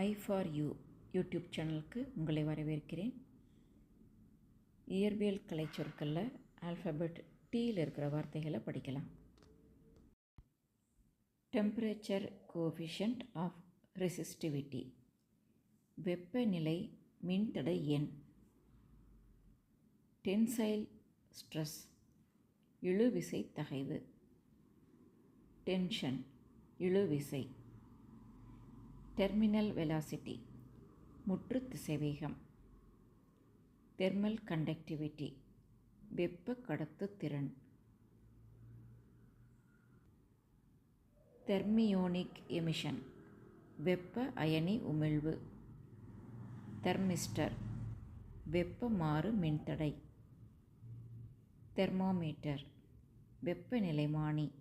I for you YouTube சேனலுக்கு உங்களை வரவேற்கிறேன். இயற்பியல் கலை சொற்களில் ஆல்ஃபபெட் டீயில் இருக்கிற வார்த்தைகளை படிக்கலாம். டெம்பரேச்சர் கோஎஃபிஷியன்ட் ஆஃப் ரெசிஸ்டிவிட்டி, வெப்பநிலை மின்தடை எண். டென்சைல் ஸ்ட்ரெஸ், இழுவிசை தகைவு. டென்ஷன், இழுவிசை. டெர்மினல் வெலாசிட்டி, முற்று திசைவேகம். தெர்மல் கண்டக்டிவிட்டி, வெப்ப கடத்து திறன். தெர்மியோனிக் எமிஷன், வெப்ப அயனி உமிழ்வு. தெர்மிஸ்டர், வெப்ப மாறு மின்தடை. தெர்மோமீட்டர், வெப்பநிலைமானி.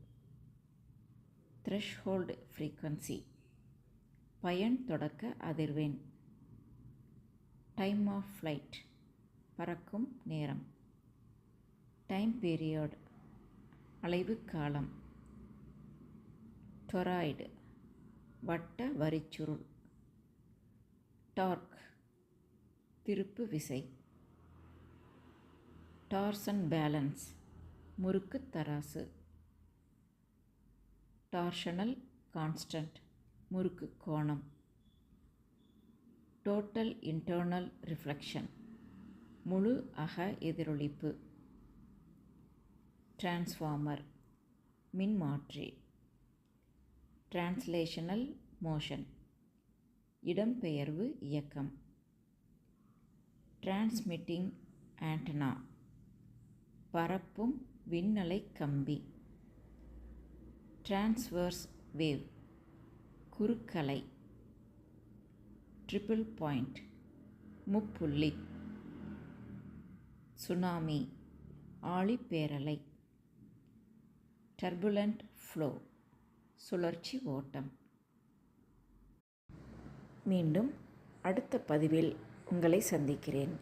த்ரெஷ்ஹோல்டு ஃப்ரீக்வன்சி, பயன் தொடக்க அதிர்வெண். டைம் ஆஃப் ஃப்ளைட், பறக்கும் நேரம். டைம் பீரியட், அலைவு காலம். டொராய்டு, வட்ட வரிச்சுருள். டார்க், திருப்பு விசை. டார்சன் பேலன்ஸ், முறுக்கு தராசு. டார்ஷனல் கான்ஸ்டன்ட், முறுக்கு கோணம். டோட்டல் இன்டர்னல் ரிஃப்ளெக்ஷன், முழு அக எதிரொளிப்பு. டிரான்ஸ்ஃபார்மர், மின்மாற்றி. டிரான்ஸ்லேஷனல் மோஷன், இடம்பெயர்வு இயக்கம். டிரான்ஸ்மிட்டிங் ஆண்டனா, பரப்பும் விண்ணலை கம்பி. டிரான்ஸ்வர்ஸ் வேவ், குறுக்கலை. ட்ரிபிள் பாயிண்ட், முப்புள்ளி. சுனாமி, ஆழிப்பேரலை. டர்புலண்ட் ஃப்ளோ, சுழற்சி ஓட்டம். மீண்டும் அடுத்த பதிவில் உங்களை சந்திக்கிறேன்.